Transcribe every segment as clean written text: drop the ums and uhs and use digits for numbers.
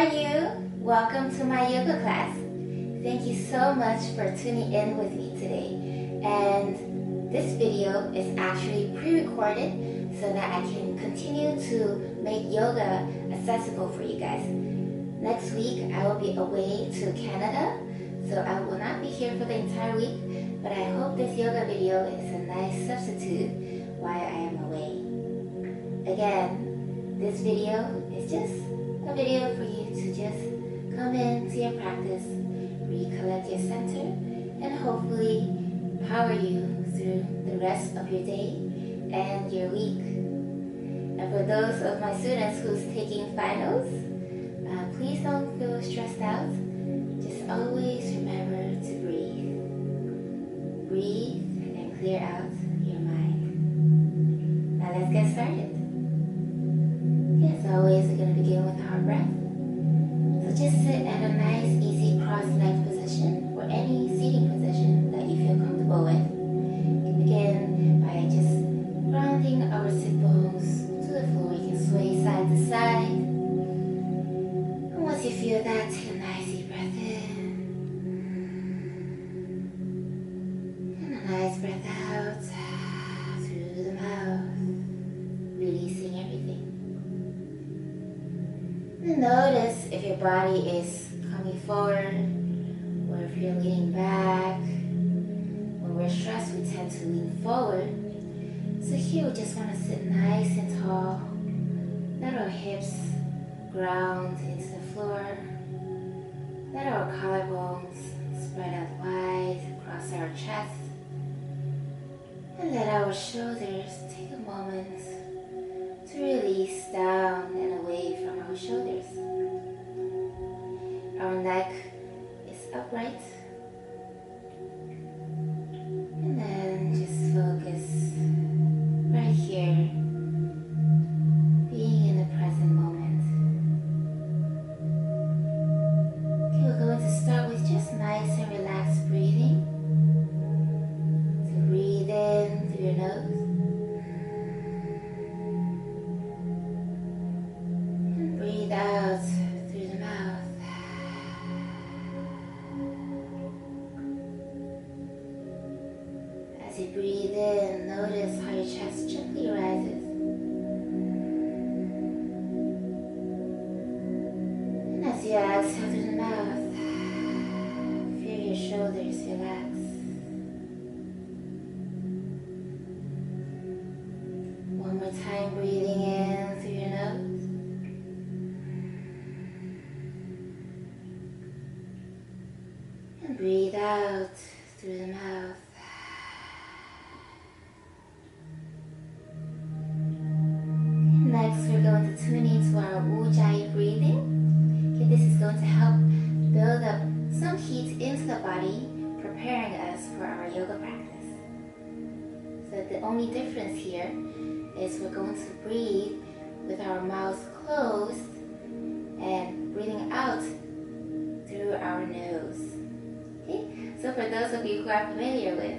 are you? Welcome to my yoga class. Thank you so much for tuning in with me today. And this video is actually pre-recorded so that I can continue to make yoga accessible for you guys. Next week I will be away to Canada, so I will not be here for the entire week, but I hope this yoga video is a nice substitute while I am away. Again, this video is just a video for you to just come into your practice, recollect your center, and hopefully power you through the rest of your day and your week. And for those of my students who's taking finals, please don't feel stressed out. Just always remember to breathe. Breathe and clear out your mind. Now let's get started. As always, we're going to begin with our breath. So just sit at a nice, easy cross-legged position or any seating position that you feel comfortable with. You can begin by just grounding our sit bones to the floor. You can sway side to side. And once you feel that, take a nice deep breath in. And a nice breath out through the mouth, releasing everything. And notice if your body is coming forward or if you're leaning back. When we're stressed, we tend to lean forward. So here we just want to sit nice and tall. Let our hips ground into the floor. Let our collarbones spread out wide across our chest. And let our shoulders take a moment to release down and away from our shoulders. Our neck is upright. And then just focus right here, being in the present moment. Okay, we're going to start with just nice and relaxed breathing. So breathe in through your nose. Breathe out through the mouth. As you breathe in, notice how your chest gently rises. And as you exhale through the mouth, feel your shoulders relax. One more time, breathing in through your nose. And breathe out through the mouth. And next, we're going to tune into our Ujjayi breathing. Okay, this is going to help build up some heat into the body, preparing us for our yoga practice. So the only difference here is we're going to breathe with our mouth closed and breathing out through our nose. So for those of you who are familiar with,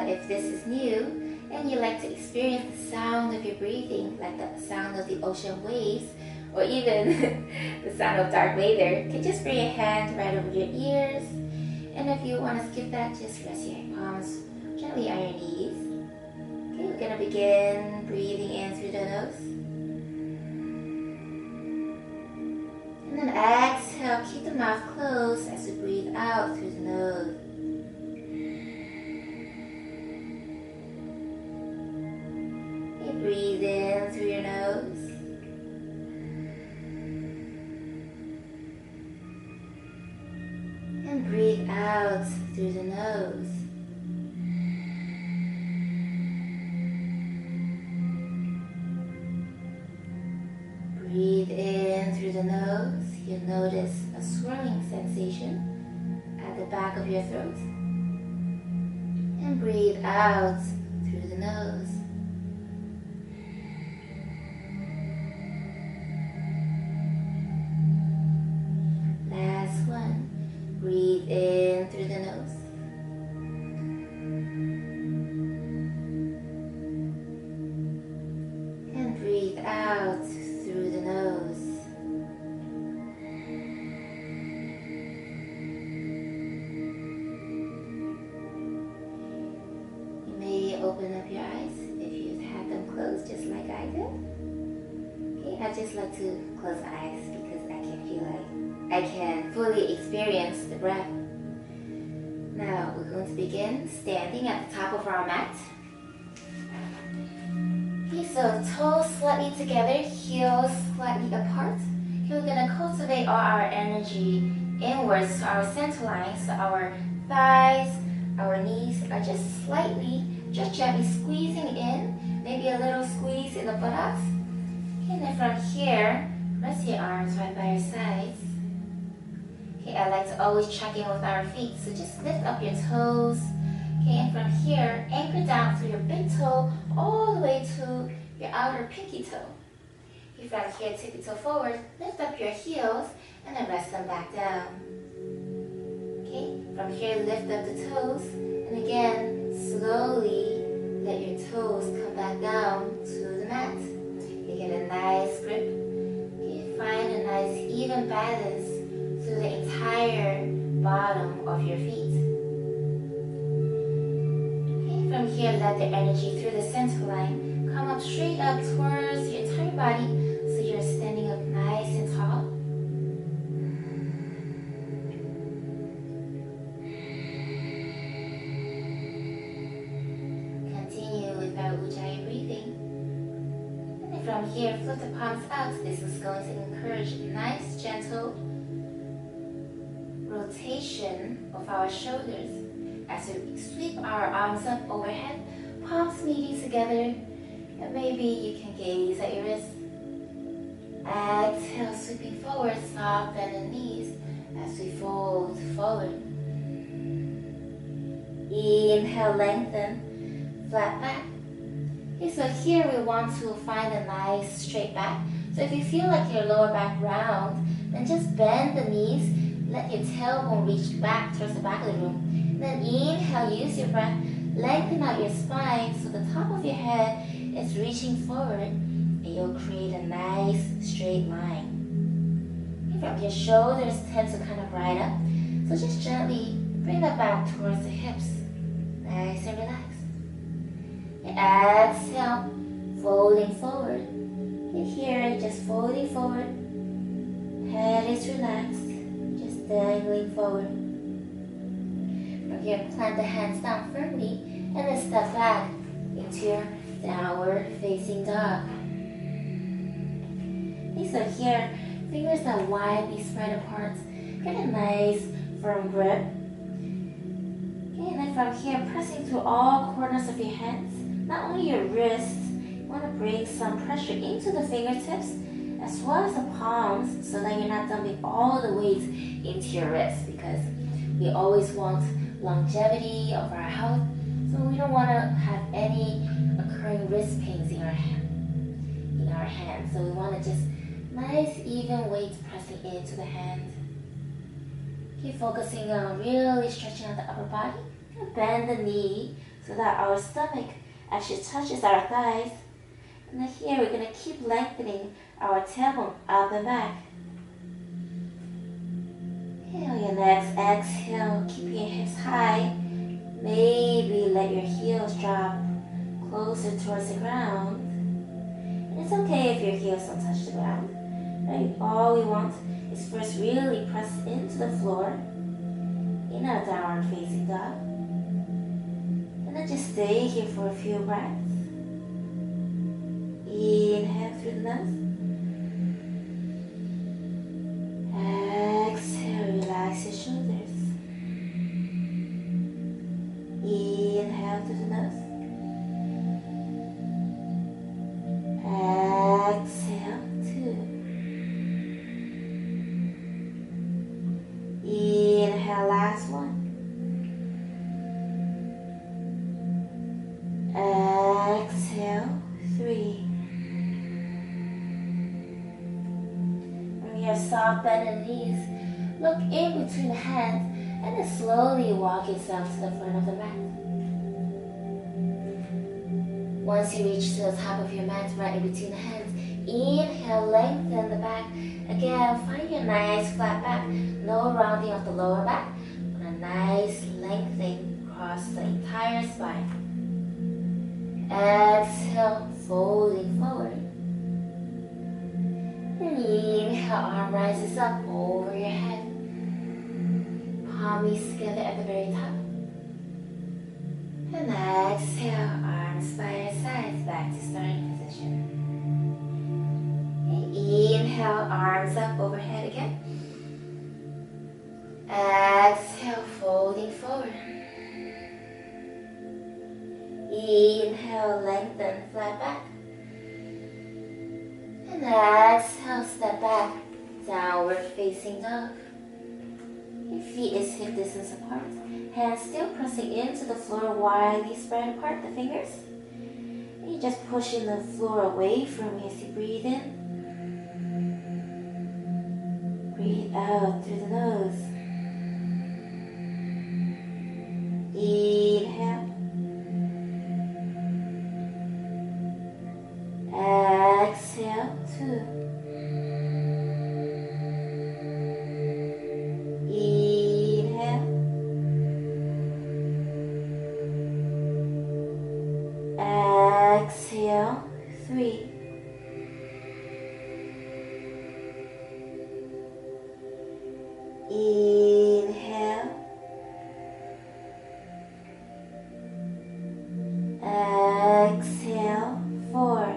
if this is new and you like to experience the sound of your breathing, like the sound of the ocean waves, or even the sound of Darth Vader, you can just bring your hand right over your ears. And if you want to skip that, just rest your palms gently on your knees. Okay, we're going to begin breathing in through the nose. And then exhale, keep the mouth closed as we breathe out through the nose. Okay, breathe in through your nose. And breathe out through the nose. Breathe in through the nose. You'll notice a swirling sensation at the back of your throat. And breathe out through the nose. Last one. Breathe in through the nose. And breathe out through the nose. open up your eyes if you've had them closed just like I did. Okay, I just like to close eyes because I can feel like I can fully experience the breath. Now we're going to begin standing at the top of our mat. Okay, so toes slightly together, heels slightly apart. Okay, we're going to cultivate all our energy inwards to our center line, so our thighs, our knees are just slightly, just gently squeezing in, maybe a little squeeze in the buttocks. Okay, and then from here, rest your arms right by your sides. Okay, I like to always check in with our feet, so just lift up your toes. Okay, and from here, anchor down through your big toe all the way to your outer pinky toe. Okay, from here, tip your toe forward, lift up your heels, and then rest them back down. Okay, from here, lift up the toes, and again, slowly let your toes come back down to the mat. You get a nice grip. Okay, find a nice even balance through the entire bottom of your feet. Okay, from here, let the energy through the center line come up straight up towards your entire body, so you're standing up nice and tall. From here, flip the palms out. This is going to encourage a nice, gentle rotation of our shoulders as we sweep our arms up overhead, palms meeting together, and maybe you can gaze at your wrists. Exhale, sweeping forward, soft bend the knees as we fold forward. Inhale, lengthen, flat back. Okay, so here we want to find a nice straight back. So if you feel like your lower back round, then just bend the knees, let your tailbone reach back towards the back of the room. And then inhale, use your breath, lengthen out your spine so the top of your head is reaching forward, and you'll create a nice straight line. Okay, from your shoulders tend to kind of ride up, so just gently bring that back towards the hips. Nice and relaxed. Exhale, folding forward. And here, just folding forward. Head is relaxed, just dangling forward. From here, plant the hands down firmly and then step back into your downward facing dog. Okay, so here, fingers are widely spread apart. Get a nice firm grip. Okay, and then from here, pressing through all corners of your hands. Not only your wrists, you want to bring some pressure into the fingertips as well as the palms so that you're not dumping all the weight into your wrists, because we always want longevity of our health, so we don't want to have any occurring wrist pains in our hands. So we want to just nice even weight pressing into the hand. Keep focusing on really stretching out the upper body, and bend the knee so that our stomach actually touches our thighs. And then here we're going to keep lengthening our tailbone up and back. Okay, on your next exhale, keep your hips high. Maybe let your heels drop closer towards the ground. And it's okay if your heels don't touch the ground. Right? All we want is first really press into the floor in our downward facing dog. And then just stay here for a few breaths. Inhale through the nose. Exhale, relax your shoulders. Inhale through the nose. Exhale, 2. Inhale, last one. Exhale, 3. Soft bend the knees, look in between the hands, and then slowly walk yourself to the front of the mat. Once you reach to the top of your mat, right in between the hands, inhale, lengthen the back. Again, find your nice flat back, no rounding of the lower back, but a nice lengthening across the entire spine. Exhale, folding forward. And inhale, arm rises up over your head. Palms together at the very top. And exhale, arms by your sides, back to starting position. And inhale, arms up overhead again. Exhale, folding forward. Inhale, lengthen, flat back. And exhale, step back, downward facing dog. Your feet is hip distance apart. Hands still pressing into the floor, widely spread apart, the fingers. And you're just pushing the floor away from you as you breathe in. Breathe out through the nose. Inhale. Exhale, 2. Inhale. Exhale, 3. Inhale. Exhale, 4.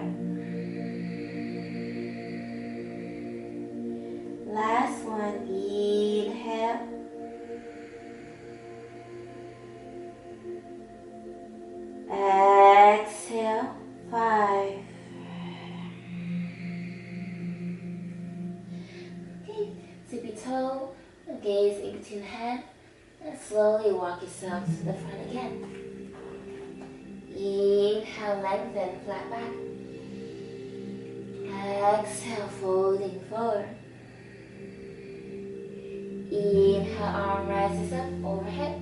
Last one, inhale. Exhale, 5. Okay, tippy toe, gaze in between the hand, and slowly walk yourself to the front again. Inhale, lengthen, flat back. Exhale, folding forward. Inhale, arm rises up overhead.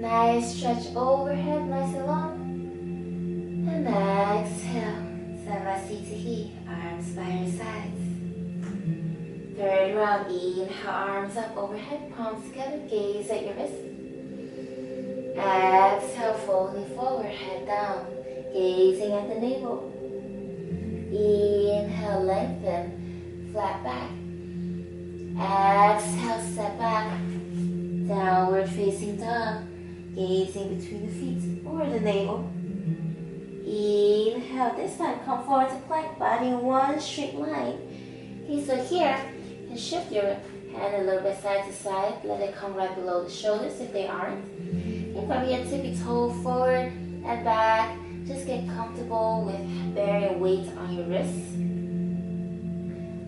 Nice stretch overhead, nice and long. And exhale, Savasitihi, arms by your sides. Third round, inhale, arms up overhead, palms together, gaze at your wrist. Exhale, folding forward, head down, gazing at the navel. Inhale, lengthen, flat back. Exhale, step back, downward facing dog, gazing between the feet or the navel. Inhale, this time come forward to plank, body in one straight line. Okay, so here, you can shift your hand a little bit side to side, let it come right below the shoulders if they aren't. Okay, from here, tippy toe forward and back. Just get comfortable with bearing weight on your wrists.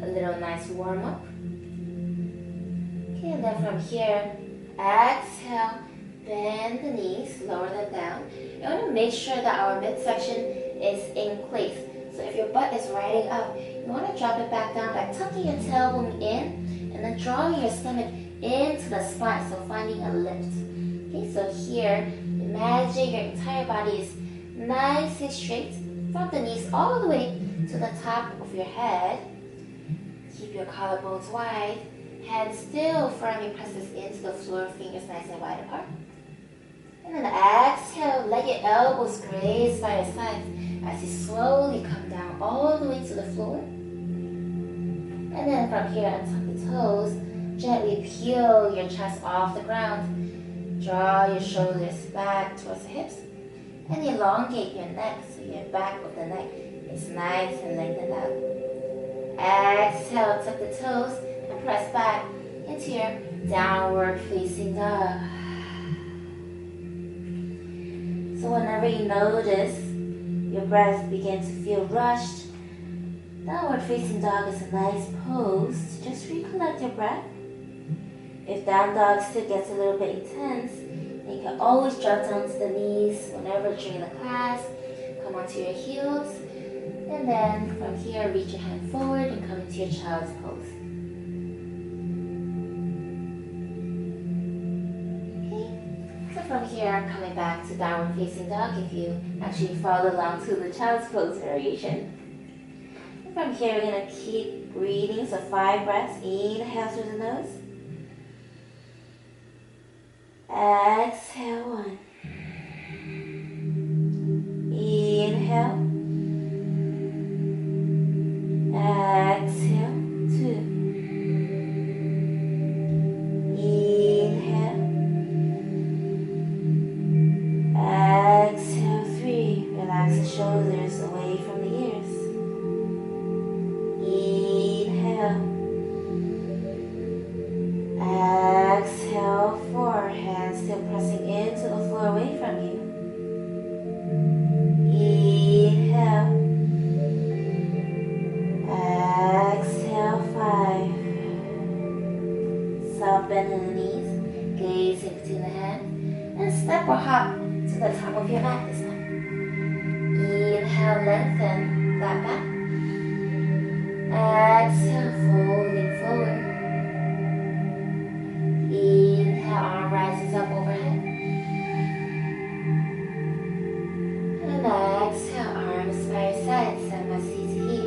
A little nice warm up. Okay, and then from here, exhale, bend the knees, lower them down. You want to make sure that our midsection is in place. So if your butt is riding up, you want to drop it back down by tucking your tailbone in and then drawing your stomach into the spine, so finding a lift. Okay, so here, imagine your entire body is nice and straight from the knees all the way to the top of your head. Keep your collarbones wide. Hands still firmly presses into the floor, fingers nice and wide apart. And then exhale, let your elbows graze by your sides as you slowly come down all the way to the floor. And then from here, untuck the toes, gently peel your chest off the ground. Draw your shoulders back towards the hips and elongate your neck so your back of the neck is nice and lengthened out. Exhale, tuck the toes and press back into your downward facing dog. So whenever you notice your breath begin to feel rushed, downward facing dog is a nice pose to just recollect your breath. If down dog still gets a little bit intense, you can always drop down to the knees whenever during the class. Come onto your heels, and then from here, reach your hand forward and come into your child's pose. Okay, so from here, coming back to downward facing dog if you actually follow along to the child's pose variation. And from here, we're going to keep breathing, so 5 breaths. Inhale through the nose. Exhale, 1. Inhale. Exhale. 2. Inhale. Exhale. 3. Relax the shoulders away from the ears. Inhale. Exhale. 4. Hands still pressing into the floor away from you. Inhale. Exhale. 5. Soft bend in the knees. Gaze in between the hands. And step or hop to the top of your mat this time. Inhale, lengthen, flat back. Exhale, folding forward. Inhale, arm rises up overhead. And exhale, arms by your side, seat to heel.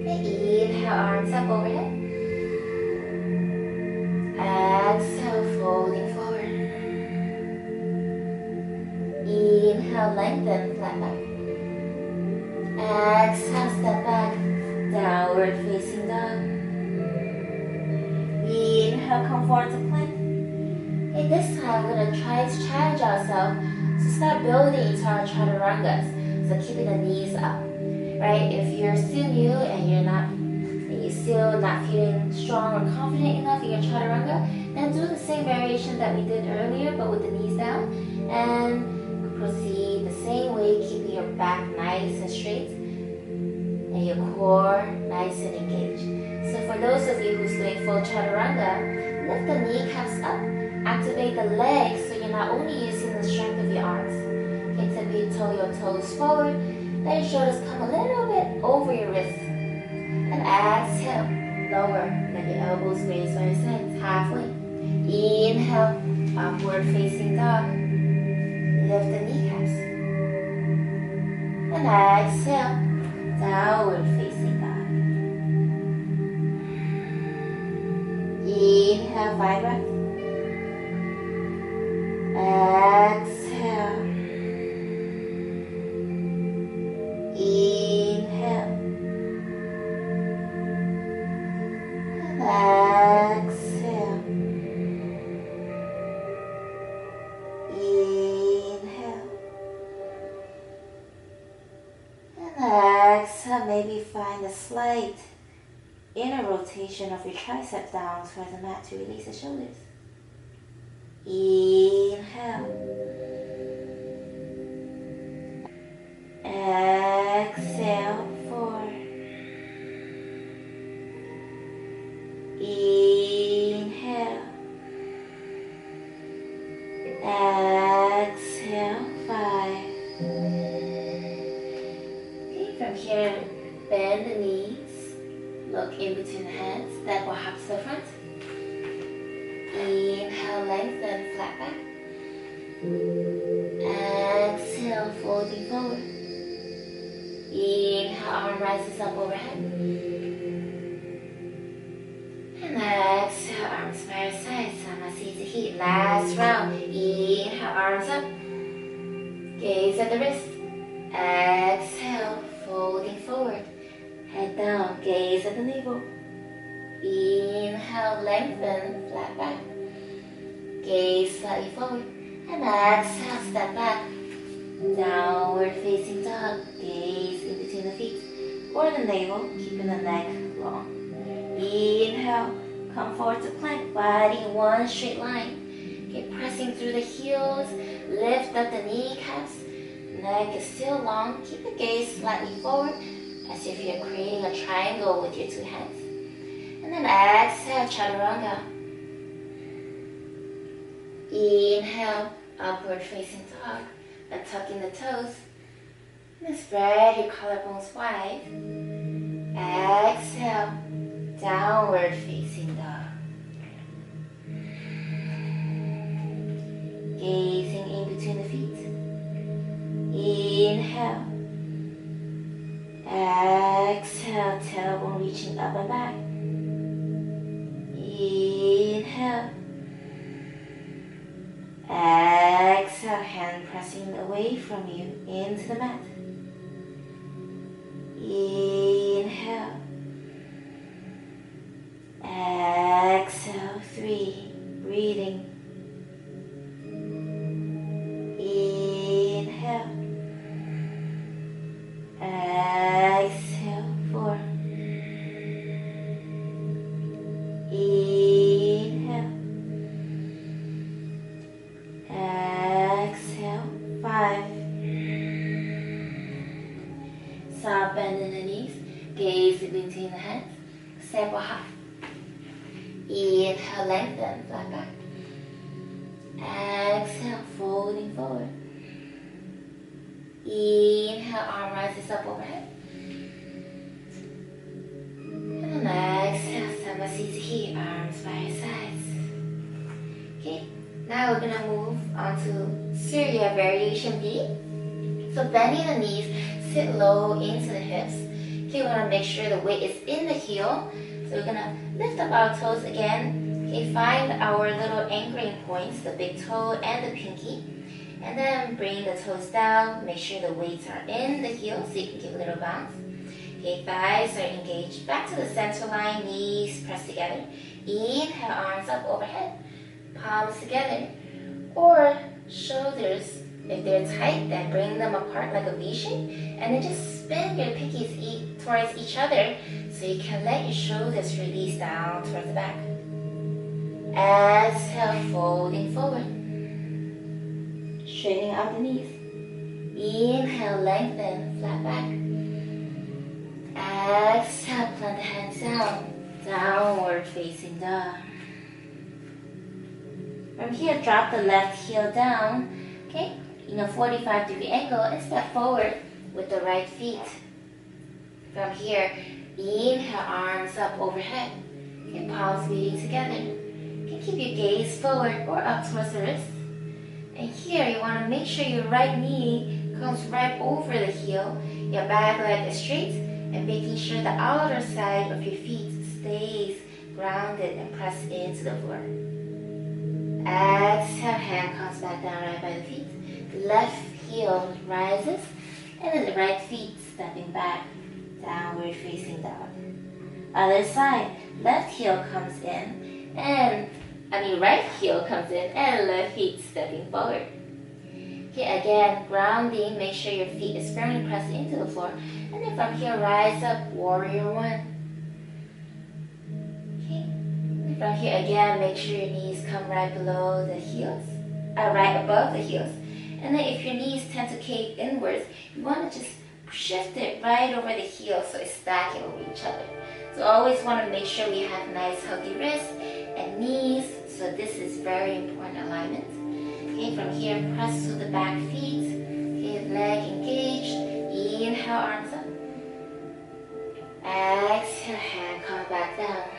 And inhale, arms up overhead. Exhale, folding forward. Inhale, lengthen, flat back. Exhale, step back, downward facing dog. Inhale, come forward to plank. Okay, this time we're going to try to challenge ourselves to start building into our chaturangas. So keeping the knees up, right? If you're still new and you're still not feeling strong or confident enough in your chaturanga, then do the same variation that we did earlier, but with the knees down, and proceed the same way, keeping your back nice and straight and your core nice and engaged. So for those of you who's doing full chaturanga, lift the kneecaps up, activate the legs so you're not only using the strength of your arms. Okay, tip your toes forward, let your shoulders come a little bit over your wrists. And exhale, lower, let your elbows raise by your sides, halfway. Inhale, upward facing dog. Lift the kneecaps. And exhale, downward facing dog. Inhale, 5 breaths. Exhale. Inhale. And exhale. Inhale. And exhale. Maybe find a slight inner rotation of your triceps down towards the mat to release the shoulders. Inhale. Exhale, 4. Inhale. Exhale, 5. Okay, from here, bend the knees. Look in between the hands. Step or hop to the front. Inhale, lengthen, flat back. Exhale, folding forward. Inhale, arm rises up overhead. And exhale, arms by your side, seat to heel. Last round. Inhale, arms up. Gaze at the wrist. Exhale, folding forward. Head down, gaze at the navel. Inhale, lengthen, flat back. Gaze slightly forward. And exhale, step back. Downward facing dog. Gaze in between the feet or the navel, keeping the neck long. Inhale, come forward to plank, body in one straight line. Okay, pressing through the heels, lift up the kneecaps. Neck is still long. Keep the gaze slightly forward as if you're creating a triangle with your 2 hands. And then exhale, chaturanga. Inhale, upward facing dog. And tuck in the toes. And then spread your collarbones wide. Exhale, downward facing dog. Gazing in between the feet. Inhale. Exhale, tailbone reaching up and back. Inhale. Exhale. Exhale, hand pressing away from you into the mat. Inhale. Exhale, 3, breathing. Inhale. Exhale, 4. Inhale. Exhale, 5. Soft bend in the knees, gaze between the hands, step or hop. Inhale, lengthen, flat back. Exhale, folding forward. Inhale, arm rises up overhead. And then exhale, stomach seats here, arms by your sides. Okay, now we're gonna move on to Surya variation B. So bending the knees, sit low into the hips. Okay, we wanna make sure the weight is in the heel. So we're gonna lift up our toes again. Okay, find our little anchoring points, the big toe and the pinky. And then bring the toes down. Make sure the weights are in the heel so you can give a little bounce. Okay, thighs are engaged. Back to the center line, knees press together. Inhale, arms up overhead. Palms together. Or shoulders, if they're tight, then bring them apart like a V shape. And then just spin your pinkies towards each other so you can let your shoulders release down towards the back. Exhale, folding forward. Straightening out the knees. Inhale, lengthen, flat back. Exhale, plant the hands down. Downward facing dog. From here, drop the left heel down, okay, in a 45-degree angle and step forward with the right feet. From here, inhale, arms up overhead. Okay, palms meeting together. Okay, keep your gaze forward or up towards the wrist. And here, you want to make sure your right knee comes right over the heel. Your back leg is straight and making sure the outer side of your feet stays grounded and pressed into the floor. Exhale, hand comes back down right by the feet. Left heel rises and then the right feet stepping back. Downward facing dog. Other side, left heel comes in and right heel comes in and left feet stepping forward. Okay, again, grounding, make sure your feet is firmly pressed into the floor. And then from here, rise up, warrior one. Okay, and from here again, make sure your knees come right below the heels, right above the heels. And then if your knees tend to cave inwards, you want to just shift it right over the heels so it's stacking over each other. So always want to make sure we have nice healthy wrists and knees. So this is very important alignment. Okay, from here, press to the back feet. Okay, leg engaged. Inhale, arms up. Exhale, hand come back down.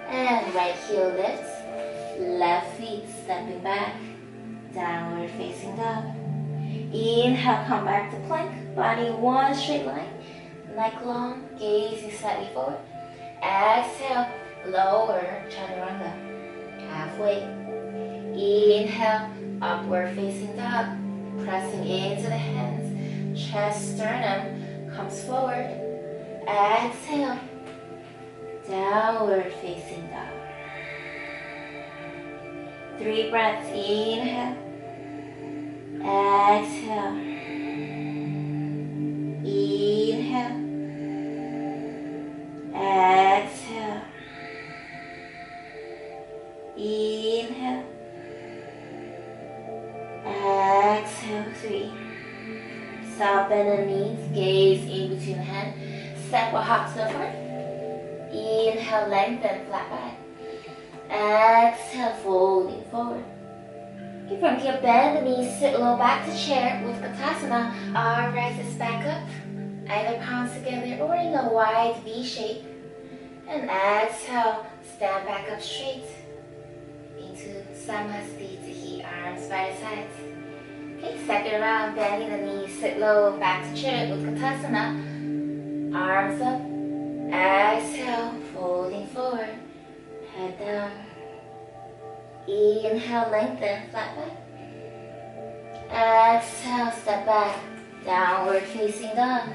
And right heel lifts. Left feet stepping back. Downward facing dog. Inhale, come back to plank. Body one straight line. Neck long, gazing slightly forward. Exhale, lower chaturanga. Halfway. Inhale, upward facing dog. Pressing into the hands. Chest, sternum comes forward. Exhale, downward facing dog. 3 breaths. Inhale. Exhale. Inhale. Exhale. Inhale. Exhale. 3. Soft bend the knees. Gaze in between the hands. Step or hop to the front. Inhale, lengthen, flat back. Exhale, folding forward. Okay, from here, bend the knees, sit low back to chair with Katasana. Arm rises back up, either palms together or in a wide V shape. And exhale, stand back up straight into Samasthiti, arms by the sides. Okay, second round, bending the knees, sit low back to chair with Katasana. Arms up, exhale, folding forward, head down. Inhale, lengthen, flat back. Exhale, step back, downward facing dog.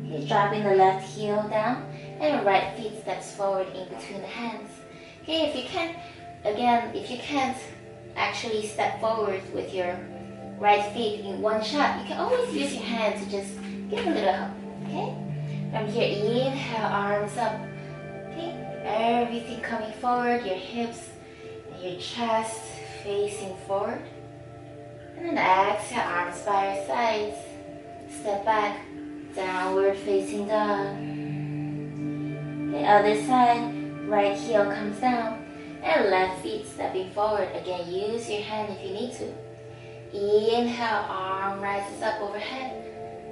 Okay, dropping the left heel down and right feet steps forward in between the hands. Okay, if you can't actually step forward with your right feet in one shot, you can always use your hand to just give a little help. Okay, from here, inhale, arms up. Okay, everything coming forward, your hips and your chest facing forward. And then exhale, arms by your sides. Step back, downward facing dog. The other side, right heel comes down. And left feet stepping forward. Again, use your hand if you need to. Inhale, arm rises up overhead.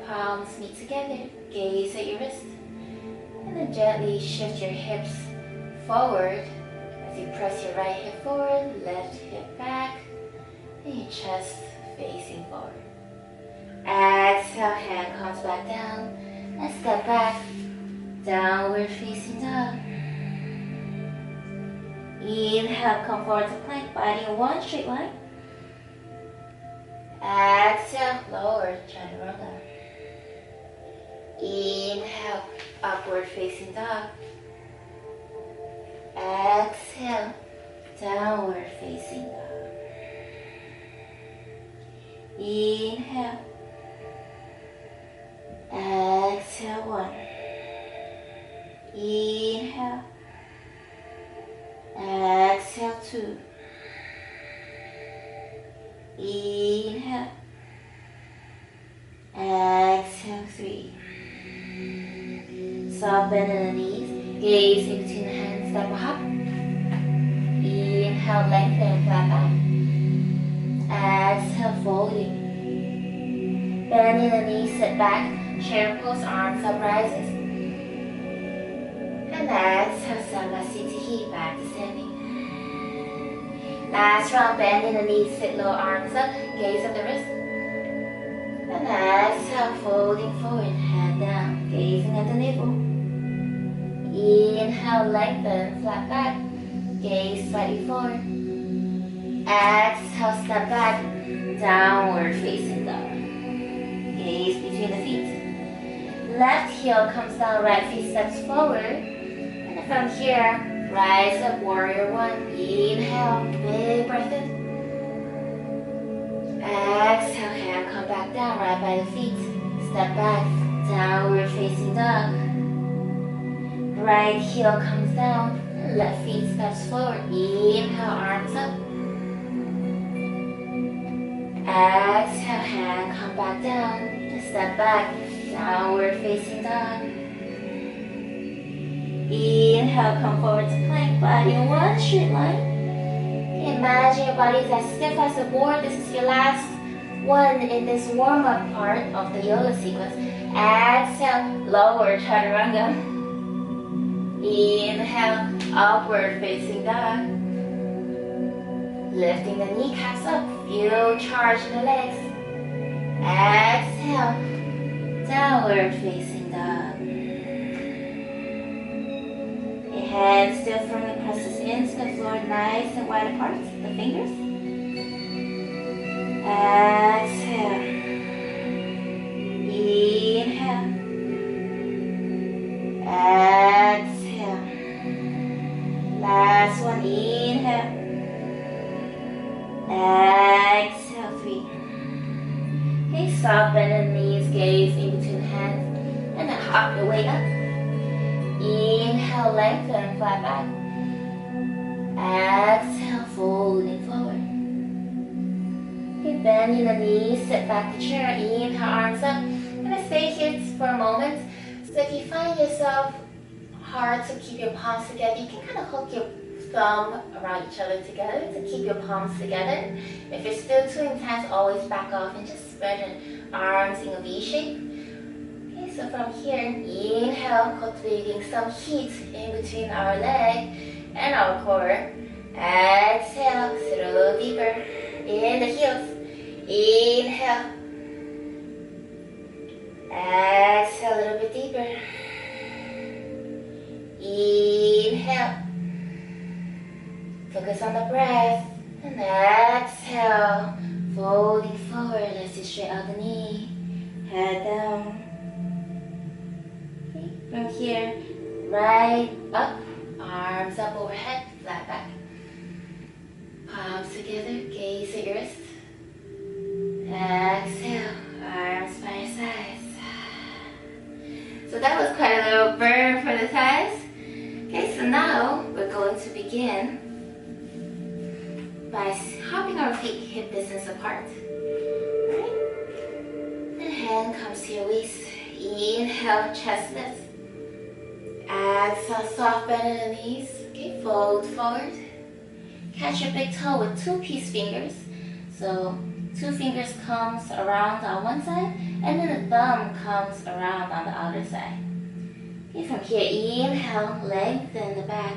Palms meet together. Gaze at your wrist. And then gently shift your hips forward as you press your right hip forward, left hip back, and your chest facing forward. Exhale, hand comes back down, and step back, downward facing dog. Inhale, come forward to plank, body in one straight line. Exhale, lower chaturanga. Inhale, upward facing dog. Exhale, downward facing dog. Inhale. Exhale, one. Inhale. Exhale, two. Inhale. Exhale, three. Soft bend in the knees. Gaze in between the hands. Step a hop. Inhale, lengthen, flat back. Exhale, folding. Bending the knees, sit back. Chair pose, arms up, rises. And exhale, Samasthiti, back to standing. Last round, bending the knees, sit low, arms up, gaze at the wrist. And exhale, folding forward, head down, gazing at the navel. Inhale, lengthen, flat back, gaze slightly forward. Exhale, step back, downward facing dog. Gaze between the feet. Left heel comes down, right feet steps forward. And from here, rise up, warrior one. Inhale, big breath in. Exhale, hand come back down, right by the feet. Step back, downward facing dog. Right heel comes down, left feet steps forward. Inhale, arms up. Exhale, hand come back down. Step back, downward facing dog. Inhale, come forward to plank, body in one straight line. Imagine your body is as stiff as a board. This is your last one in this warm-up part of the yoga sequence. Exhale, lower chaturanga. Inhale, upward facing dog. Lifting the kneecaps up, feel charge in the legs. Exhale, downward facing dog. Your hands still firmly presses into the floor, nice and wide apart, the fingers. Exhale. Inhale. Exhale. Last one, inhale. Exhale, three. Okay, soft bend the knees, gaze in between the hands, and then hop your way up. Inhale, lengthen, flat back. Exhale, folding forward. Okay, bending the knees, sit back to chair. Inhale, arms up. I'm gonna stay here for a moment. So if you find yourself hard to keep your palms together, you can kind of hook your thumb around each other together to keep your palms together. If it's still too intense, always back off and just spread your arms in a V shape. Okay, so from here, inhale, cultivating some heat in between our leg and our core. Exhale, sit a little deeper in the heels. Inhale. Exhale, a little bit deeper. Inhale. Focus on the breath. And exhale, folding forward. forward. Let's just straight out the knee. Head down. Okay. From here, right up. Arms up overhead, flat back. Palms together, gaze at your wrist. Exhale, arms by your sides. So that was quite a little burn for the thighs. Okay, so now we're going to begin by hopping our feet hip distance apart. Alright? And hand comes to your waist. Inhale, chest lifts. Exhale, soft bend in the knees. Okay, fold forward. Catch your big toe with two peace fingers. So 2 fingers comes around on one side, and then the thumb comes around on the other side. Okay, from here, inhale, lengthen the back,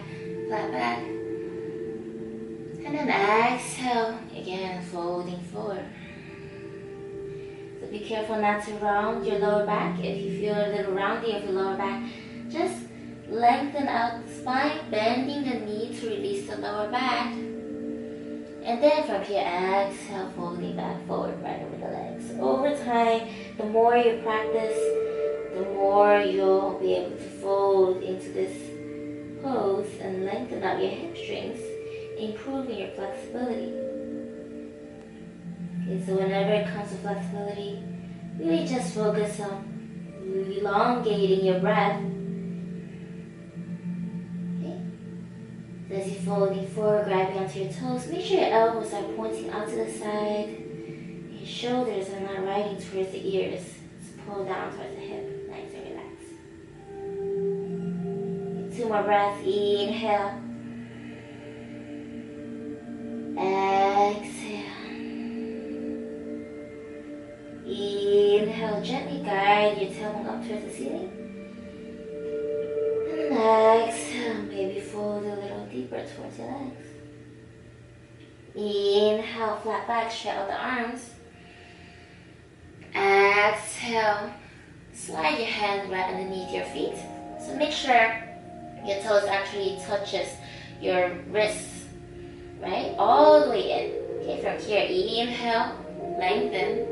flat back. And then exhale, again, folding forward. So be careful not to round your lower back. If you feel a little rounding of your lower back, just lengthen out the spine, bending the knee to release the lower back. And then from here, exhale, folding back forward, right over the legs. Over time, the more you practice, the more you'll be able to fold into this pose and lengthen out your hamstrings, improving your flexibility. Okay, so whenever it comes to flexibility, really just focus on elongating your breath. As you're folding forward, grabbing onto your toes, make sure your elbows are pointing out to the side. Your shoulders are not riding towards the ears. Just pull down towards the hip. Nice and relaxed. 2 more breaths. Inhale. Exhale. Inhale. Gently guide your tailbone up towards the ceiling. Exhale, maybe fold a little deeper towards your legs. Inhale, flat back, straight out the arms. Exhale, slide your hand right underneath your feet. So make sure your toes actually touches your wrists, right? All the way in. Okay, from here, inhale, lengthen.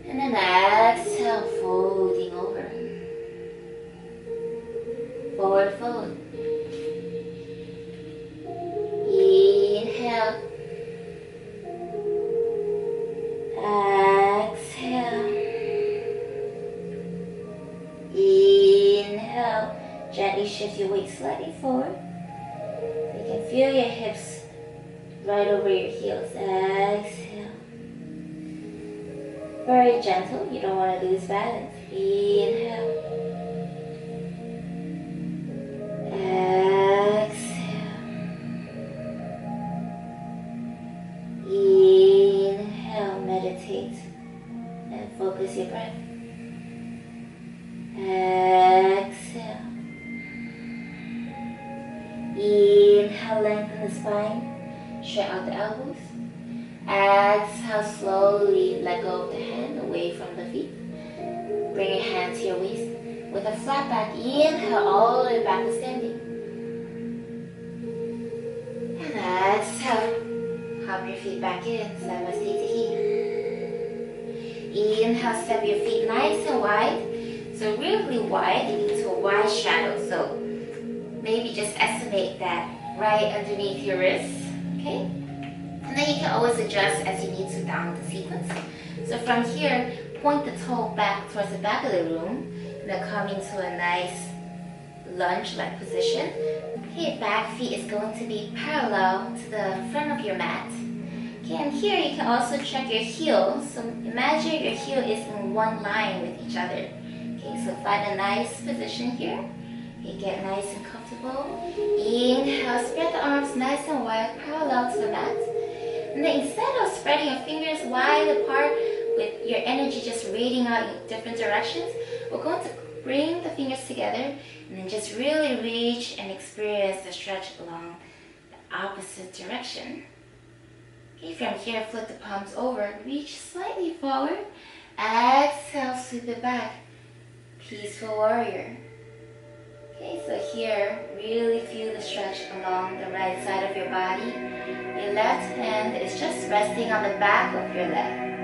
And then exhale, folding over. Forward fold. Inhale. Exhale. Inhale. Gently shift your weight slightly forward. You can feel your hips right over your heels. Exhale. Very gentle. You don't want to lose balance. Inhale. Exhale. Inhale, meditate and focus your breath. Exhale. Inhale, lengthen the spine, straight out the elbows. Exhale, slowly let go of the hand away from the feet. Bring your hand to your waist. With a flat back, inhale all the way back to standing. And exhale, hop your feet back in, Namaste here. Inhale, step your feet nice and wide. So really wide, into a wide straddle. So maybe just estimate that right underneath your wrists, okay? And then you can always adjust as you need to down the sequence. So from here, point the toe back towards the back of the room. Then coming to a nice lunge-like position. Okay, back feet is going to be parallel to the front of your mat. Okay, and here you can also check your heels. So imagine your heel is in one line with each other. Okay, so find a nice position here. Okay, get nice and comfortable. Inhale, spread the arms nice and wide, parallel to the mat. And then instead of spreading your fingers wide apart with your energy just radiating out in different directions, we're going to bring the fingers together and then just really reach and experience the stretch along the opposite direction. Okay, from here, flip the palms over, reach slightly forward. Exhale, sweep it back. Peaceful warrior. Okay, so here, really feel the stretch along the right side of your body. Your left hand is just resting on the back of your leg.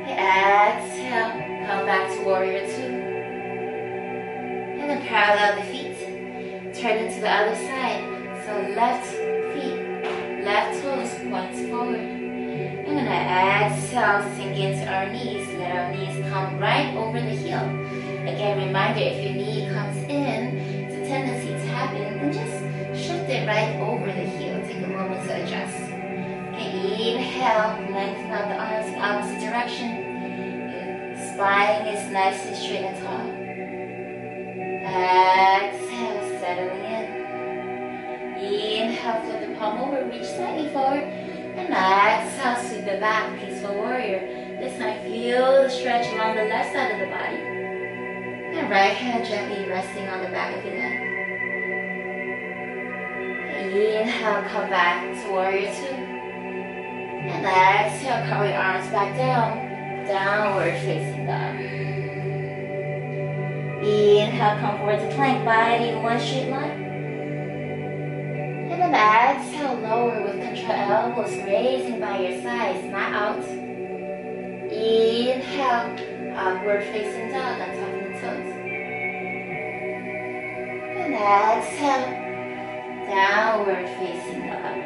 Exhale, come back to warrior two. And then parallel the feet. Turn into the other side. So left feet, left toes points forward. I'm gonna exhale, sink into our knees. Let our knees come right over the heel. Again, reminder, if your knee comes in, it's a tendency to happen, then just shift it right over the heel. Take a moment to adjust. Okay, inhale, lengthen out the arms in opposite direction. Your spine is nice and straight and tall. Exhale, settling in. Inhale, flip the palm over, reach slightly forward. And exhale, sweep it back, peaceful warrior. This time, feel the stretch along the left side of the body. And right hand gently resting on the back of your neck. Inhale, come back to warrior two. And exhale, curl your arms back down. Downward facing dog. Inhale, come forward to plank, body in one straight line. And then exhale, lower with control, elbows raising by your sides, not out. Inhale, upward facing dog on top of the toes. And exhale, downward facing dog.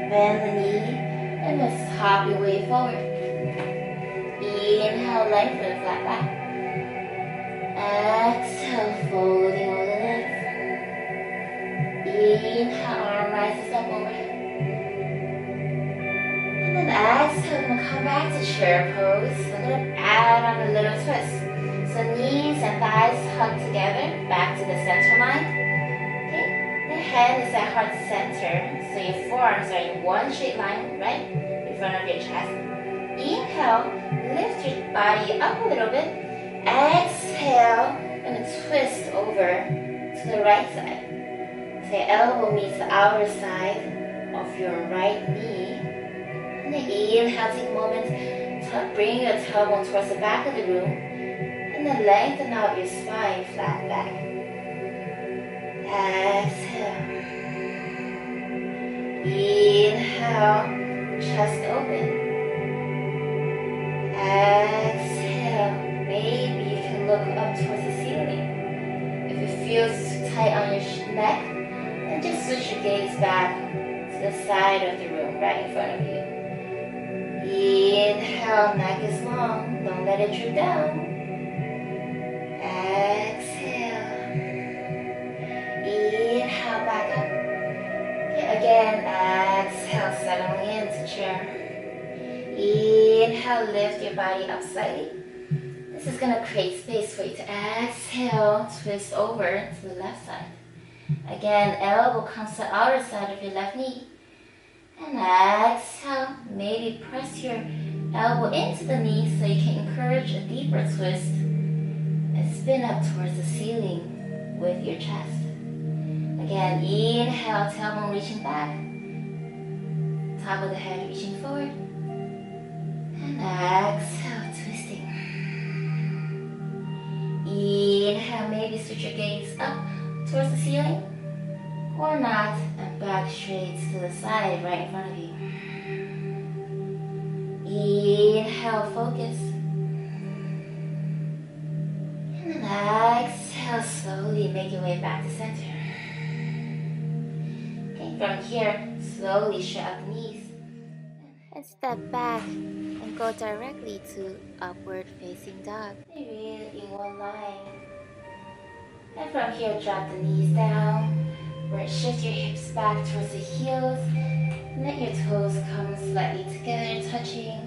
Bend the knee and just hop your way forward. Inhale, lengthen flat back. Exhale, folding over the legs. Inhale, arm rises up overhead. And then exhale, I'm going to come back to chair pose. I'm going to add on a little twist. So knees and thighs hug together, back to the center line. Okay, the head is at heart center, so your forearms are in one straight line, right in front of your chest. Inhale, lift your body up a little bit. Exhale, and twist over to the right side. So your elbow meets the outer side of your right knee. And then inhale, take a moment to bring your tailbone towards the back of the room. And then lengthen out your spine, flat back. Exhale. Inhale, chest open. Exhale. Maybe you can look up towards the ceiling. If it feels too tight on your neck, then just switch your gaze back to the side of the room, right in front of you. Inhale, neck is long. Don't let it droop down. Exhale. Inhale, back up. Okay, again, exhale, settling into chair. Inhale, lift your body up slightly. This is going to create space for you to exhale, twist over to the left side. Again, elbow comes to the outer side of your left knee. And exhale, maybe press your elbow into the knee so you can encourage a deeper twist and spin up towards the ceiling with your chest. Again, inhale, tailbone reaching back. Top of the head reaching forward. And exhale, twisting. Inhale, maybe switch your gaze up towards the ceiling. Or not, and back straight to the side right in front of you. Inhale, focus. And then exhale, slowly make your way back to center. Okay, from here, slowly straight out the knees. And step back and go directly to upward facing dog. Really in one line. And from here, drop the knees down. Shift your hips back towards the heels. Let your toes come slightly together, touching.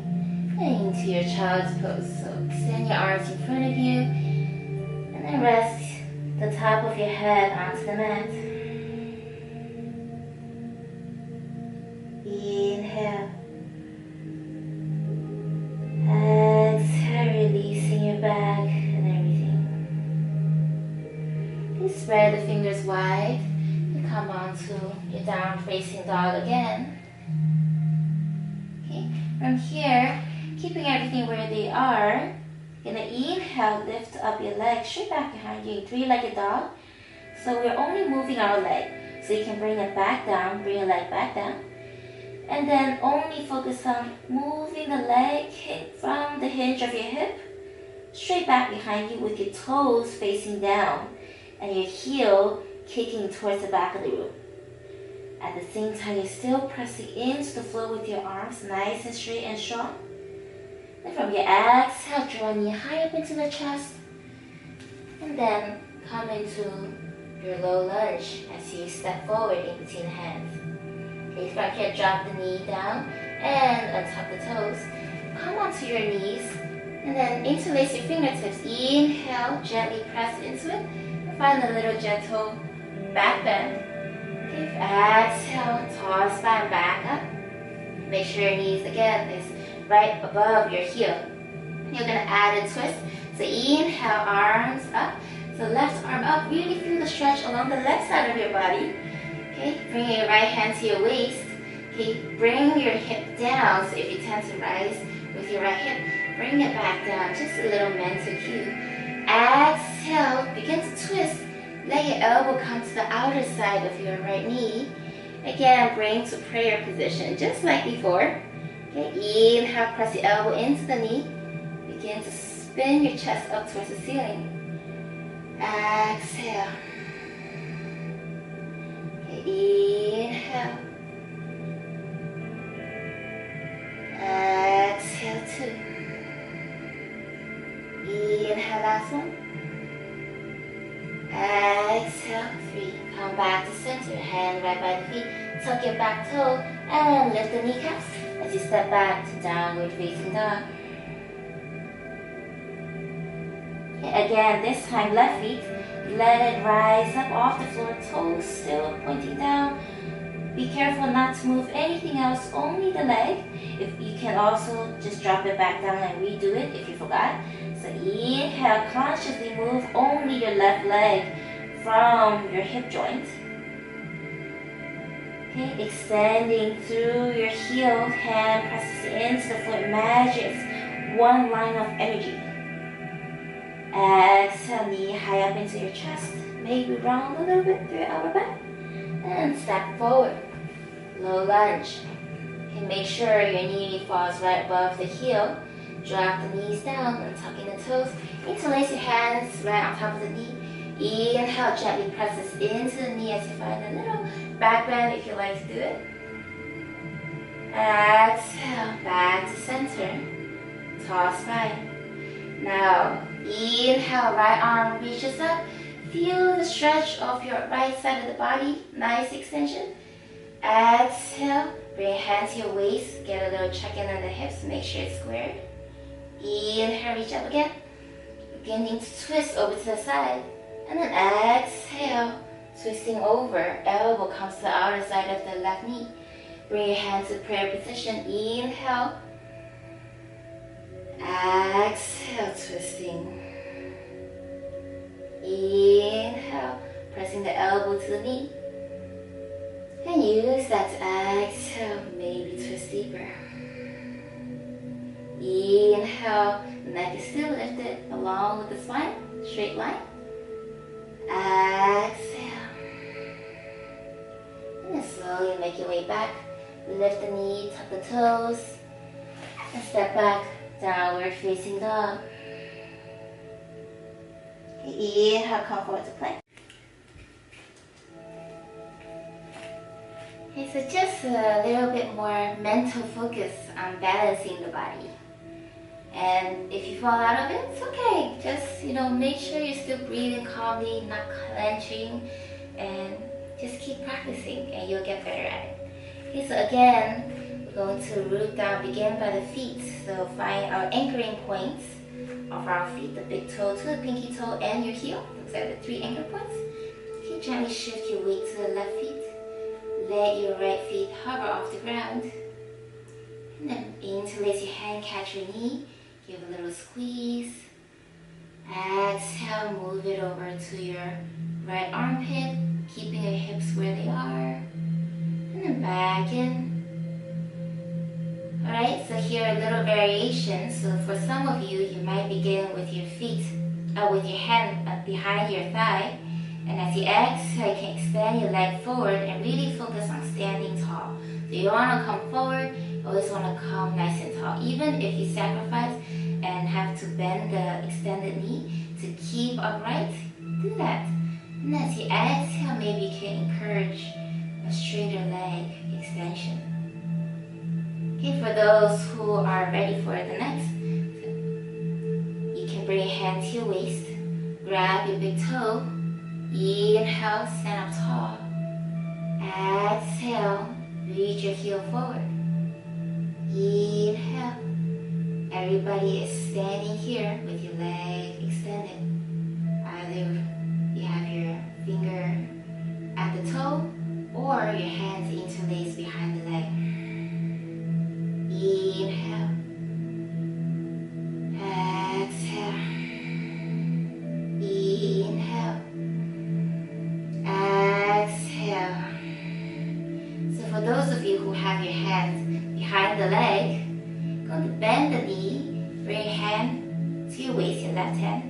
And into your child's pose. So extend your arms in front of you. And then rest the top of your head onto the mat. Inhale. Exhale, releasing your back and everything. You spread the fingers wide. Come on to your down facing dog again. Okay, from here, keeping everything where they are, you're gonna inhale, lift up your legs straight back behind you, three-legged dog. So we're only moving our leg. So you can bring it back down, bring your leg back down. And then only focus on moving the leg from the hinge of your hip straight back behind you with your toes facing down and your heel kicking towards the back of the room. At the same time, you're still pressing into the floor with your arms nice and straight and strong. And from your exhale, draw a knee high up into the chest. And then come into your low lunge as you step forward in between the hands. Okay, from here, drop the knee down and untop the toes. Come onto your knees and then interlace your fingertips. Inhale, gently press into it. And find a little gentle back bend. Okay, exhale, toss spine back up. Make sure your knees again is right above your heel. You're gonna add a twist. So inhale, arms up. So left arm up, really feel the stretch along the left side of your body. Okay, bring your right hand to your waist. Okay, bring your hip down. So if you tend to rise with your right hip, bring it back down. Just a little mental cue. Exhale, begin to twist. Let your elbow come to the outer side of your right knee. Again, bring to prayer position, just like before. Okay, inhale, press the elbow into the knee. Begin to spin your chest up towards the ceiling. Exhale. Okay, inhale. Exhale, 2. Inhale, last one. Exhale, 3. Come back to center, hand right by the feet. Tuck your back toe and lift the kneecaps as you step back to downward facing dog. Okay, again, this time left feet, let it rise up off the floor, toes still pointing down. Be careful not to move anything else, only the leg. If you can also just drop it back down and redo it if you forgot. So inhale, consciously move only your left leg from your hip joint. Okay, extending through your heel, hand presses into the foot, imagine one line of energy. Exhale, knee high up into your chest, maybe round a little bit through your upper back, and step forward, low lunge. Okay, make sure your knee falls right above the heel. Drop the knees down and tuck in the toes. Interlace your hands right on top of the knee. Inhale, gently press this into the knee as you find a little back bend if you like to do it. Exhale, back to center. Toss spine. Now, inhale, right arm reaches up. Feel the stretch of your right side of the body. Nice extension. Exhale, bring your hand to your waist. Get a little check-in on the hips. Make sure it's squared. Inhale, reach up again. Beginning to twist over to the side. And then exhale, twisting over. Elbow comes to the outer side of the left knee. Bring your hand to prayer position. Inhale. Exhale, twisting. Inhale, pressing the elbow to the knee. And use that to exhale, maybe twist deeper. Inhale, neck is still lifted along with the spine, straight line. Exhale. And then slowly make your way back. Lift the knee, tuck the toes, and step back, downward facing dog. Inhale, come forward to plank. Okay, so just a little bit more mental focus on balancing the body. And if you fall out of it, it's okay. Just, make sure you're still breathing calmly, not clenching, and just keep practicing and you'll get better at it. Okay, so again, we're going to root down, begin by the feet. So find our anchoring points of our feet, the big toe to the pinky toe and your heel. Those are the 3 anchor points. Okay, gently shift your weight to the left feet. Let your right feet hover off the ground. And then interlace your hand, catch your knee. Give a little squeeze. Exhale, move it over to your right armpit, keeping your hips where they are. And then back in. Alright, so here are little variations. So for some of you, you might begin with your feet, with your hand behind your thigh. And as you exhale, you can extend your leg forward and really focus on standing tall. So you want to come forward, you always want to come nice and tall. Even if you sacrifice and have to bend the extended knee to keep upright, do that. And as you exhale, maybe you can encourage a straighter leg extension. Okay, for those who are ready for the next, you can bring your hand to your waist, grab your big toe, inhale, stand up tall. Exhale, reach your heel forward. Inhale. Everybody is standing here with your leg extended. Either you have your finger at the toe or your hands interlaced behind the leg. Inhale. Exhale. Inhale. Exhale. So for those of you who have your hands behind the leg, going to bend the knee, bring your hand to your waist, your left hand.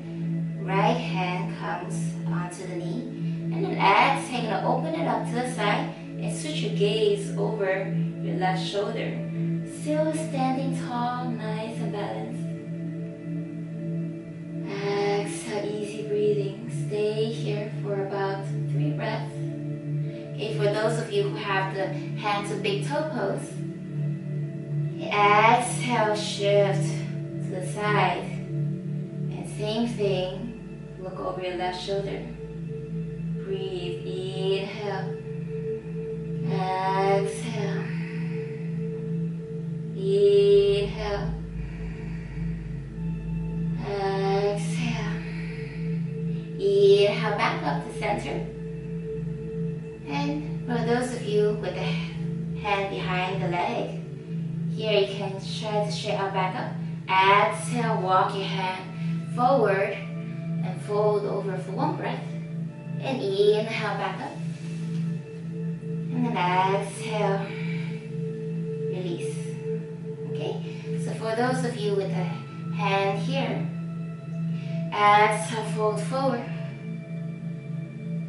Right hand comes onto the knee. And then exhale, going to open it up to the side and switch your gaze over your left shoulder. Still standing tall, nice and balanced. Exhale, easy breathing. Stay here for about 3 breaths. Okay, for those of you who have the hand to big toe pose, exhale, shift to the side. And same thing, look over your left shoulder. Breathe, inhale. Exhale. Inhale. Exhale. Inhale, back up to center. And for those of you with the hand behind the leg, here you can try to straight out back up. Exhale, walk your hand forward and fold over for 1 breath. And inhale, back up. And then exhale, release. Okay, so for those of you with the hand here, exhale, fold forward.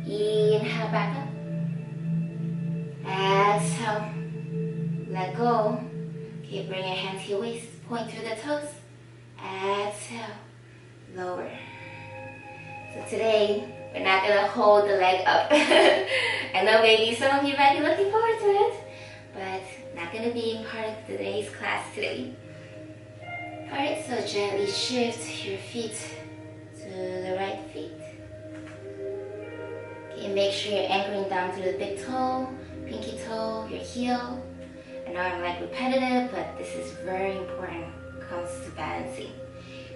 Inhale, back up. Exhale, let go. Okay, bring your hand to your waist, point through the toes. Exhale, lower. So today, we're not going to hold the leg up. I know maybe some of you might be looking forward to it, but not going to be part of today's class today. Alright, so gently shift your feet to the right feet. Okay, make sure you're anchoring down through the big toe, pinky toe, your heel. I know I'm like repetitive, but this is very important when it comes to balancing.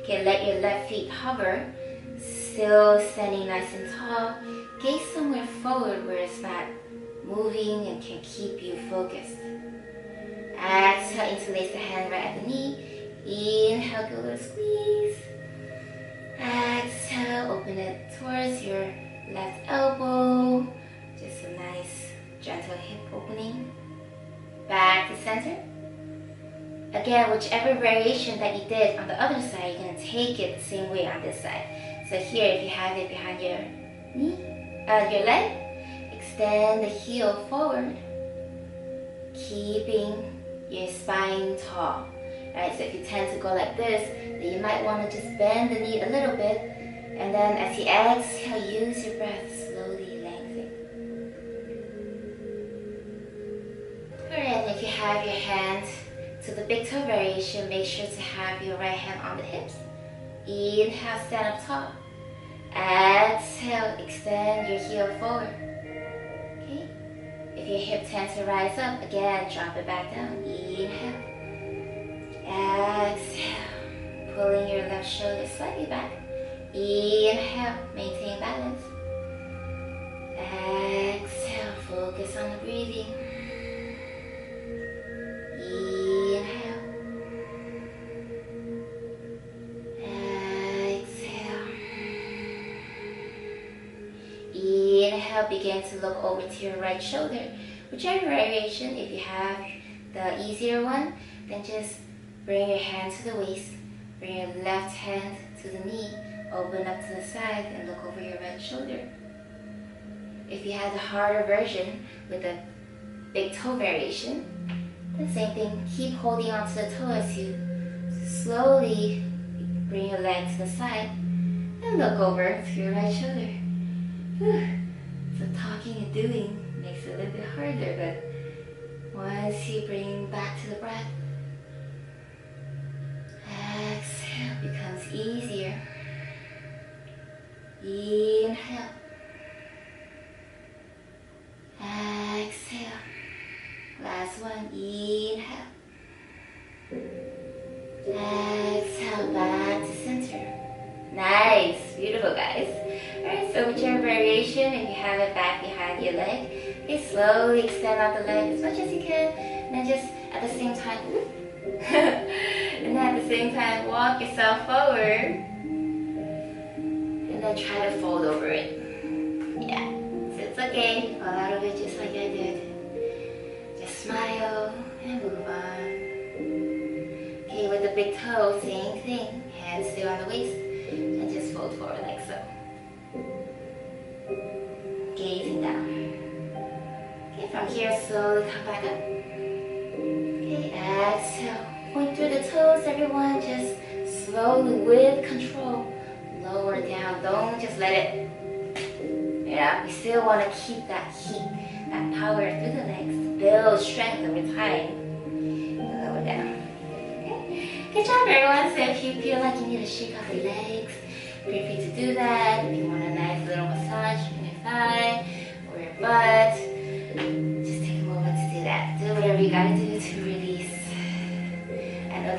Okay, let your left feet hover, still standing nice and tall. Gaze somewhere forward where it's not moving and can keep you focused. Exhale, interlace the hand right at the knee. Inhale, give a little squeeze. Exhale, open it towards your left elbow. Just a nice, gentle hip opening. Back to center. Again, whichever variation that you did on the other side, you're going to take it the same way on this side. So here, if you have it behind your knee, your leg, extend the heel forward, keeping your spine tall. Right, so if you tend to go like this, then you might want to just bend the knee a little bit, and then as you exhale, use your breath, slowly lengthen. Alright, if you have your hand to the big toe variation, make sure to have your right hand on the hips. Inhale, stand up tall. Exhale, extend your heel forward. Okay? If your hip tends to rise up, again, drop it back down. Inhale. Exhale, pulling your left shoulder slightly back. Inhale, maintain balance. Exhale, focus on the breathing. Inhale. Exhale. Inhale, begin to look over to your right shoulder. Whichever variation, if you have the easier one, then just bring your hand to the waist, bring your left hand to the knee, open up to the side and look over your right shoulder. if you had the harder version with the big toe variation, the same thing. Keep holding onto the toe as you slowly bring your leg to the side and look over to your right shoulder. Whew. So talking and doing makes it a little bit harder, but once you bring back to the breath, exhale becomes easier. Inhale. Exhale. Last one. Inhale. Exhale back to center. Nice. Beautiful, guys. Alright, so whichever variation, if you have it back behind your leg, okay, slowly extend out the leg as much as you can, and then just at the same time, and then at the same time, walk yourself forward, and then try to fold over it. Yeah, so it's okay. Fall out of it just like I did. Just smile and move on. Okay, with the big toe, same thing. Hands still on the waist, and just fold forward like so. Gazing down. Okay, from here, slowly come back up. Okay, exhale. Point through the toes, everyone. Just slowly, with control, lower down. Don't just let it. Yeah, we still want to keep that heat, that power through the legs, build strength over time. And lower down. Okay. Good job, everyone. So if you feel like you need to shake off your legs, feel free to do that. If you want a nice little massage on your thigh or your butt, just take a moment to do that. Do whatever you gotta do to release. I know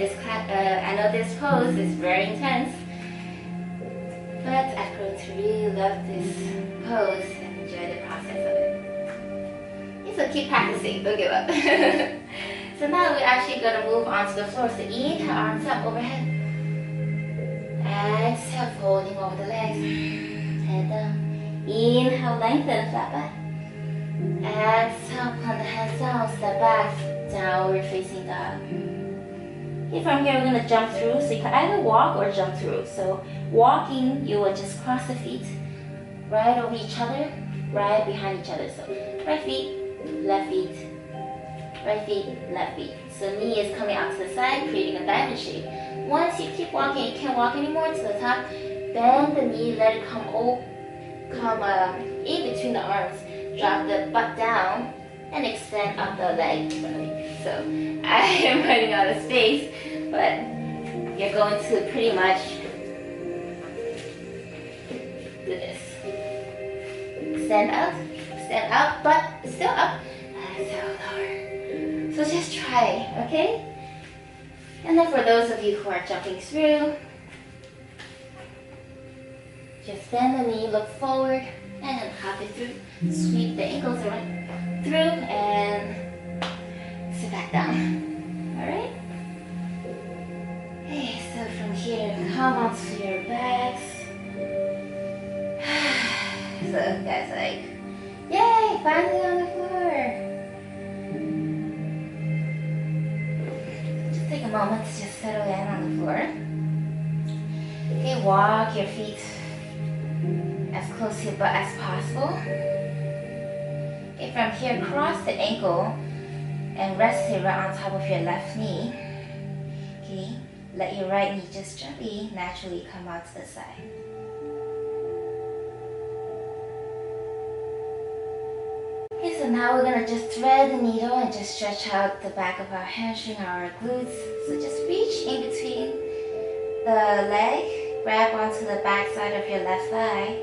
this pose is very intense, but I've grown to really love this pose and enjoy the process of it. Okay, so keep practicing, don't give up. So now we're actually gonna move onto the floor. So inhale, arms up overhead. Exhale, folding over the legs. Head down. Inhale, lengthen, flat back. Exhale, plant the hands down, step back, downward facing dog. Okay, from here we're going to jump through, so you can either walk or jump through. So walking, you will just cross the feet right over each other, right behind each other. So right feet, left feet, right feet, left feet. So knee is coming out to the side, creating a diamond shape. Once you keep walking, you can't walk anymore to the top, bend the knee, let it come in between the arms. Drop the butt down and extend up the leg. So I am running out of space, but you're going to pretty much do this. Extend up, but still up. Exhale, lower. So just try, okay? And then for those of you who are jumping through, just bend the knee, look forward, and then hop it through. Sweep the ankles around through and sit back down. Alright? Okay, so from here, come onto your backs. So guys, like, yay, finally on the floor. Just take a moment to just settle in on the floor. Okay, walk your feet as close to your butt as possible. Okay, from here, cross the ankle and rest it right on top of your left knee. Okay, let your right knee just gently, naturally come out to the side. Okay, so now we're gonna just thread the needle and just stretch out the back of our hamstring, our glutes. So just reach in between the leg, grab onto the back side of your left thigh.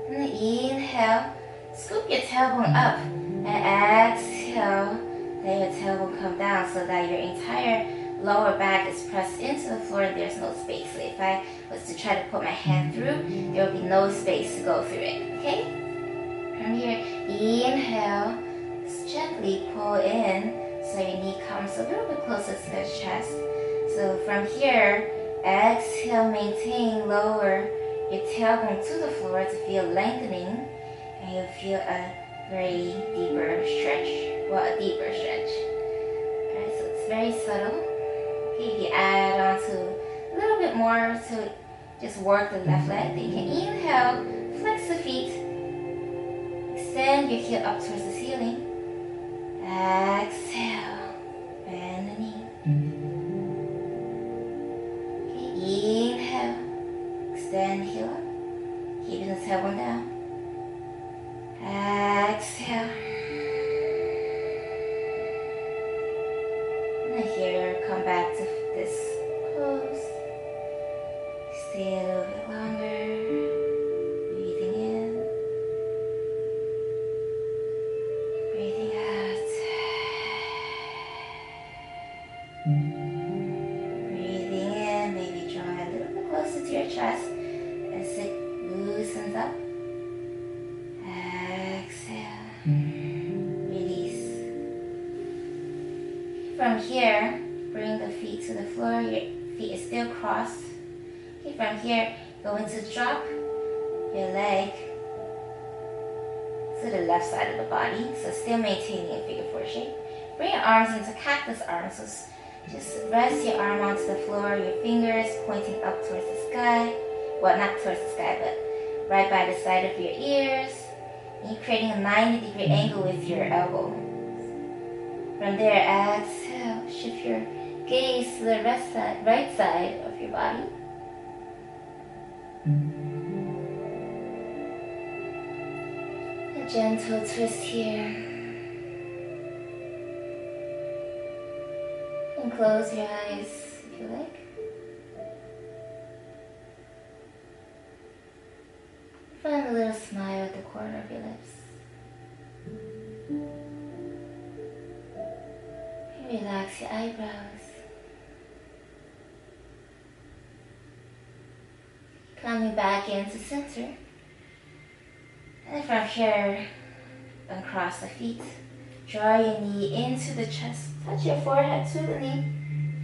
And then inhale, scoop your tailbone up, and exhale, let your tailbone come down so that your entire lower back is pressed into the floor and there's no space. So if I was to try to put my hand through, there would be no space to go through it, okay? From here, inhale, just gently pull in so your knee comes a little bit closer to the chest. So from here, exhale, maintain, lower your tailbone to the floor to feel lengthening, and you'll feel a very deeper stretch. Well, a deeper stretch. Alright, so it's very subtle. Okay, if you add on to a little bit more to just work the left leg, then you can inhale, flex the feet, your heel up towards the ceiling. Exhale, bend the knee. Okay, inhale, extend the heel up, keeping the tailbone down. Exhale. And here, come back to this pose. Stay a little bit longer. Breathing in. Breathing out. Breathing in, maybe draw a little bit closer to your chest as it loosens up. From here, bring the feet to the floor. Your feet is still crossed. Okay, from here, going to drop your leg to the left side of the body. So still maintaining a figure four shape. Bring your arms into cactus arms. So just rest your arm onto the floor. Your fingers pointing up towards the sky. Well, not towards the sky, but right by the side of your ears. And you're creating a 90-degree angle with your elbow. From there, exhale, shift your gaze to the right side of your body. A gentle twist here. And close your eyes if you like. Find a little smile at the corner of your lips. Relax your eyebrows. Coming back into center. And from here, uncross the feet. Draw your knee into the chest. Touch your forehead to the knee.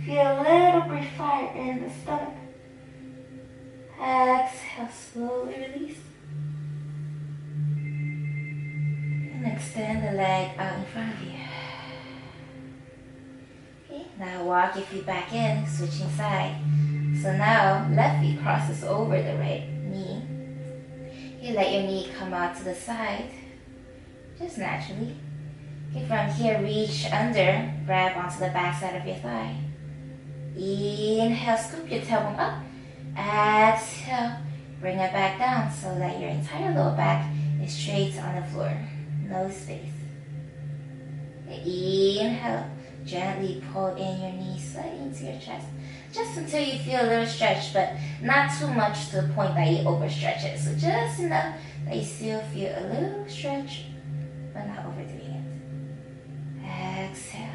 Feel a little breath fire in the stomach. Exhale, slowly release. And extend the leg out in front of you. Now walk your feet back in, switching side. So now left feet crosses over the right knee. You let your knee come out to the side, just naturally. Okay, from here, reach under, grab onto the back side of your thigh. Inhale, scoop your tailbone up. Exhale, bring it back down so that your entire lower back is straight on the floor, no space. Inhale. Gently pull in your knees slightly into your chest, just until you feel a little stretch, but not too much to the point that you overstretch it. So just enough that you still feel a little stretch, but not overdoing it. Exhale.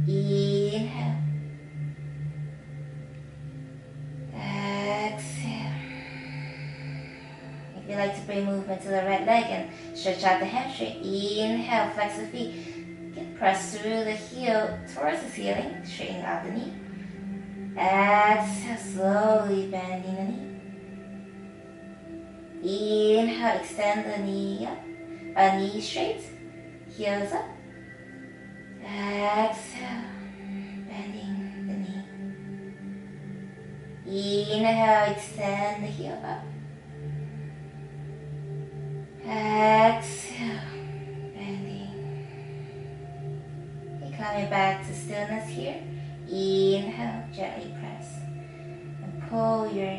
Inhale. Exhale. If you like to bring movement to the right leg and stretch out the hamstring, inhale, flex the feet. Get pressed through the heel towards the ceiling, straighten out the knee. Exhale, slowly bending the knee. Inhale, extend the knee up. Knee straight, heels up. Exhale, bending the knee. Inhale, extend the heel up. Exhale, bending. Okay, coming back to stillness here. Inhale, gently press. And pull your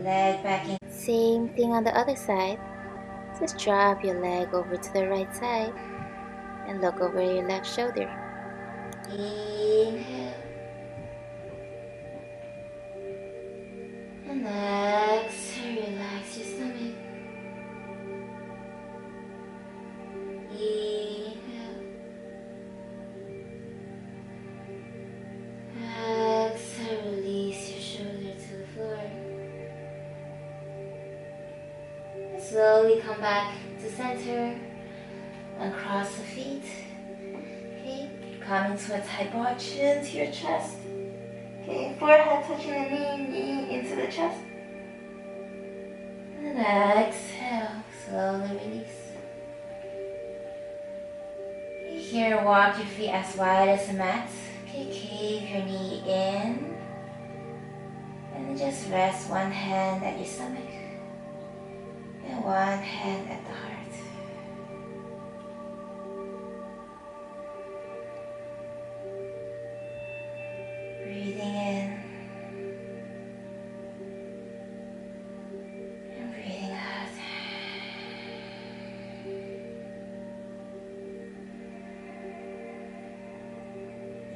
leg back in. Same thing on the other side. Just drop your leg over to the right side and look over your left shoulder. Inhale. And exhale, relax your stomach. Inhale. Exhale, release your shoulder to the floor. And slowly come back to center. Uncross the feet. Okay, coming to a tight bar, chin to your chest. Okay, forehead touching the knee, knee into the chest. And exhale, slowly release. Here, walk your feet as wide as the mat. Okay, cave your knee in. And just rest one hand at your stomach. And And one hand at the heart. Breathing in and breathing out.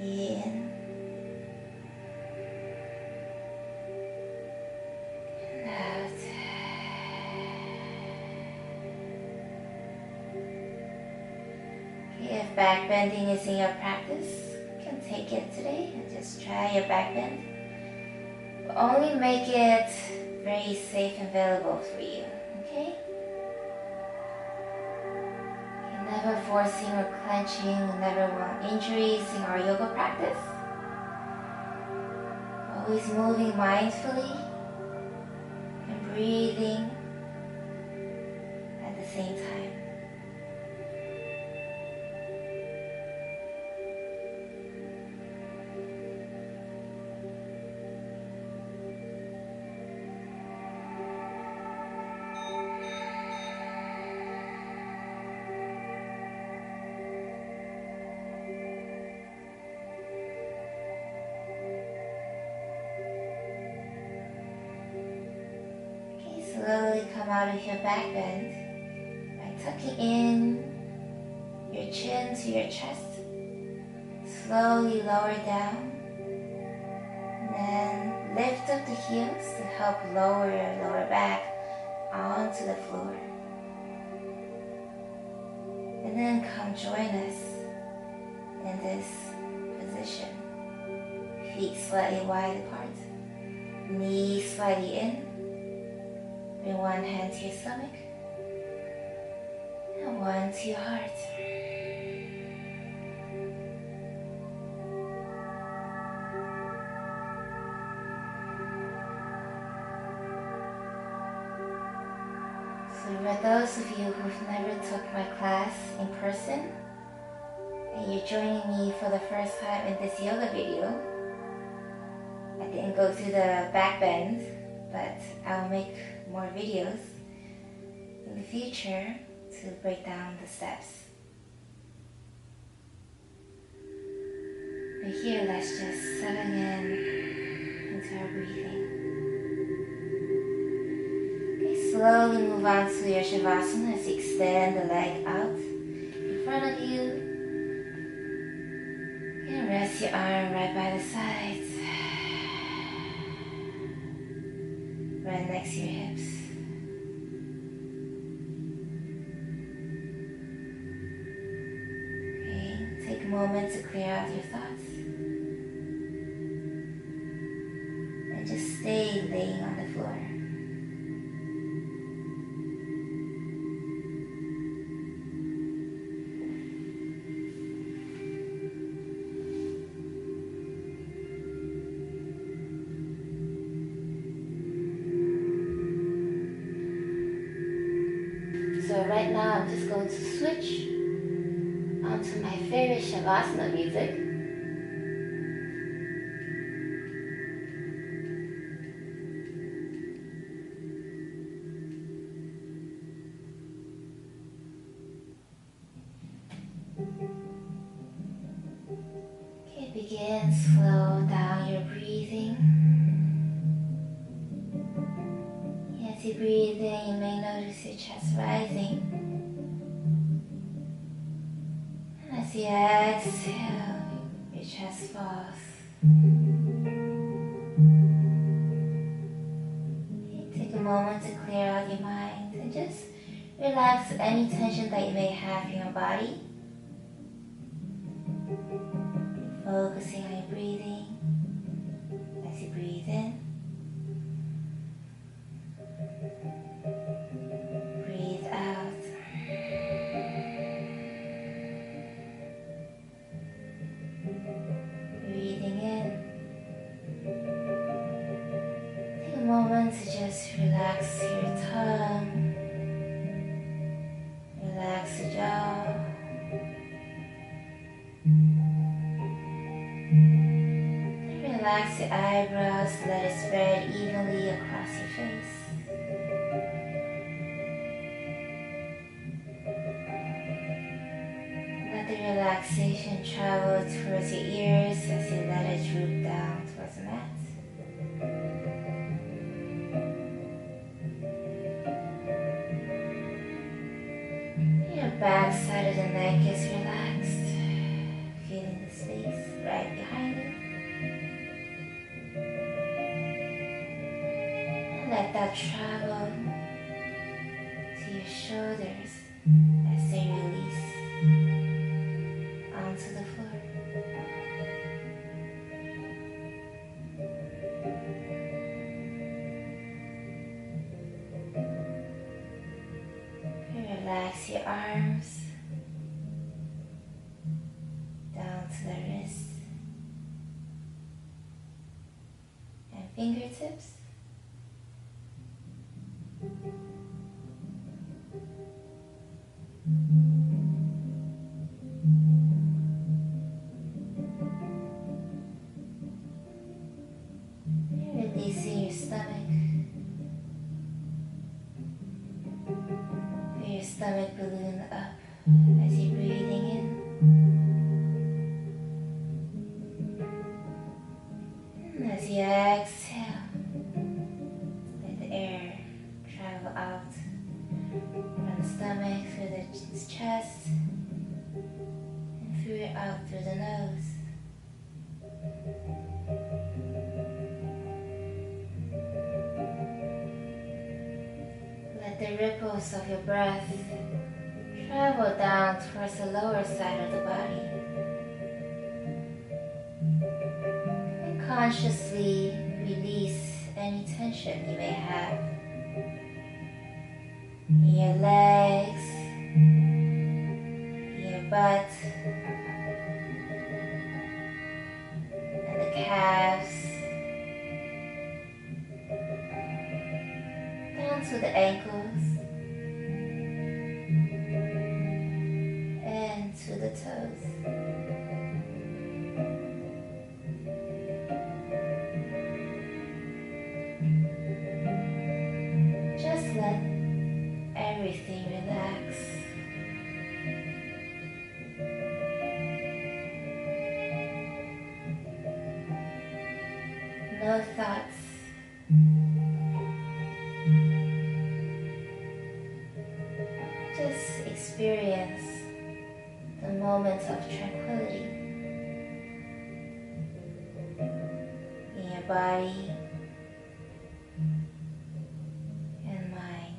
In and out. Okay, if back bending is in your practice, you can take it today and just try your back bend. But only make it very safe and available for you, okay? You're never forcing or clenching, never want injuries in our yoga practice. Always moving mindfully and breathing at the same time. Slowly come out of your back bend by tucking in your chin to your chest. Slowly lower down and then lift up the heels to help lower your lower back onto the floor. And then come join us in this position. Feet slightly wide apart, knees slightly in. Bring one hand to your stomach and one to your heart. So for those of you who've never took my class in person and you're joining me for the first time in this yoga video, I didn't go through the back bend, but I'll make more videos in the future to break down the steps. But here, let's just settle in into our breathing. Okay, slowly move on to your Shavasana as you extend the leg out in front of you. And rest your arm right by the sides. Right next to your hips. Okay, take a moment to clear out your thoughts. And just stay laying on the floor. So right now I'm just going to switch onto my favorite Shavasana music. Okay, begin slow down your breathing. As you breathe in, you may notice your chest rising. And as you exhale, your chest falls. Okay, take a moment to clear out your mind and just relax any tension that you may have in your body. Focusing on your breathing as you breathe in. Breathe out. Breathing in. Take a moment to just relax your tongue. Relax your jaw. Relax your eyebrows, let it spread evenly across your face. relaxation travel towards your ears as you let it droop down towards the mat. Your back side of the neck is relaxed, feeling the space right behind you. And let that travel to your shoulders as they release onto the floor. Relax your arms down to the wrists and fingertips. And releasing your stomach. Feel your stomach balloon up as you're breathing in. And as you exhale, let the air travel out from the stomach through the chest and through it out through the nose. Let the ripples of your breath travel down towards the lower side of the body. And consciously release any tension you may have in your legs, in your butt, and the calves, down to the ankles, and to the toes. Just let everything relax. No thoughts. Just experience the moment of tranquility in your body and mind.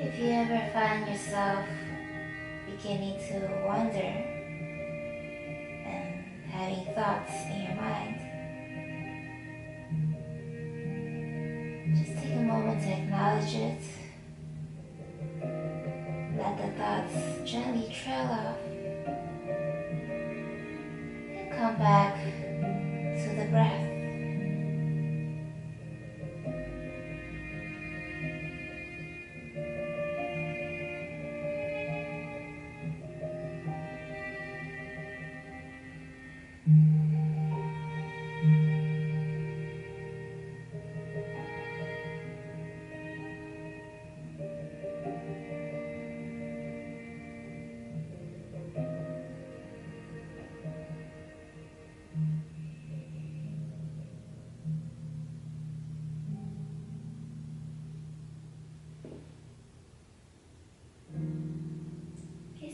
If you ever find yourself beginning to wonder and having thoughts in your mind, just take a moment to acknowledge it. Let the thoughts gently trail off and come back to the breath.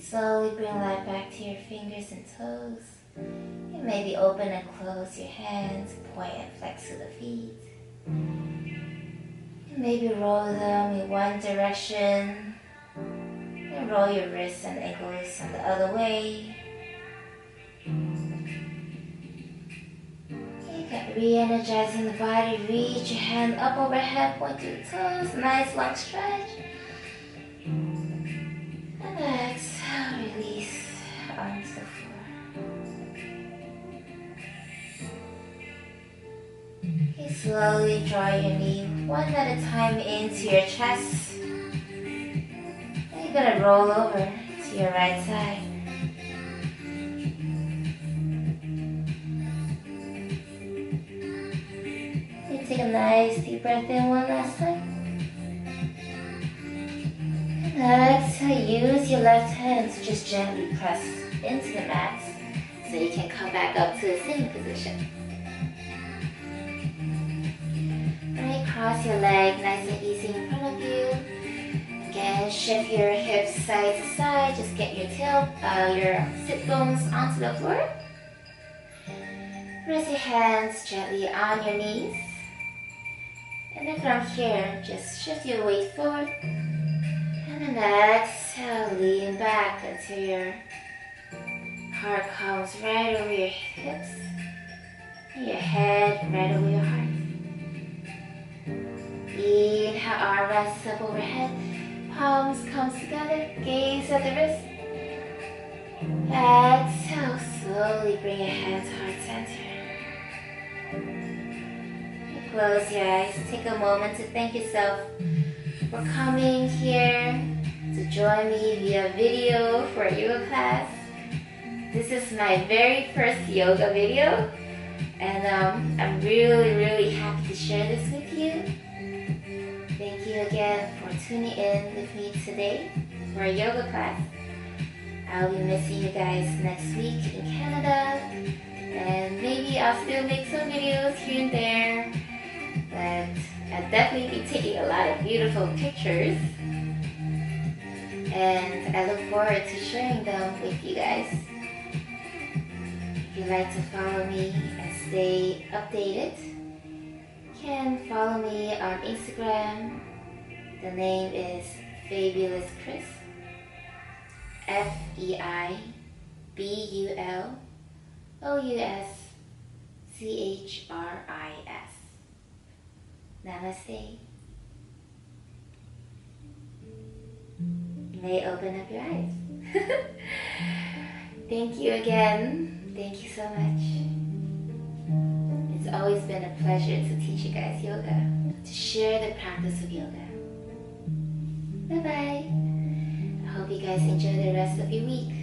Slowly bring light back to your fingers and toes. You maybe open and close your hands, point and flex to the feet. You maybe roll them in one direction and roll your wrists and ankles in the other way. You keep re-energizing the body. Reach your hand up overhead, point to the toes. Nice long stretch. And exhale, release. Okay, slowly draw your knee one at a time into your chest. And you're gonna roll over to your right side. You take a nice deep breath in one last time. Exhale, use your left hand to just gently press into the mat so you can come back up to the sitting position. Alright, cross your leg nice and easy in front of you. Again, shift your hips side to side. Just get your your sit bones onto the floor. Rest your hands gently on your knees. And then from here, just shift your weight forward. And then exhale, lean back until your heart comes right over your hips. And your head right over your heart. Inhale, arm rests up overhead. Palms come together, gaze at the wrist. Exhale, slowly bring your hands to heart center. Close your eyes. Take a moment to thank yourself for coming here to join me via video for a yoga class. This is my very first yoga video, and I'm really happy to share this with you. Thank you again for tuning in with me today for a yoga class. I'll be missing you guys next week in Canada, and maybe I'll still make some videos here and there, but I'll definitely be taking a lot of beautiful pictures, and I look forward to sharing them with you guys. If you'd like to follow me and stay updated, you can follow me on Instagram. The name is Fabulous Chris. FEIBULOUSCHRIS. Namaste. You may open up your eyes. Thank you again. Thank you so much. It's always been a pleasure to teach you guys yoga, to share the practice of yoga. Bye-bye. I hope you guys enjoy the rest of your week.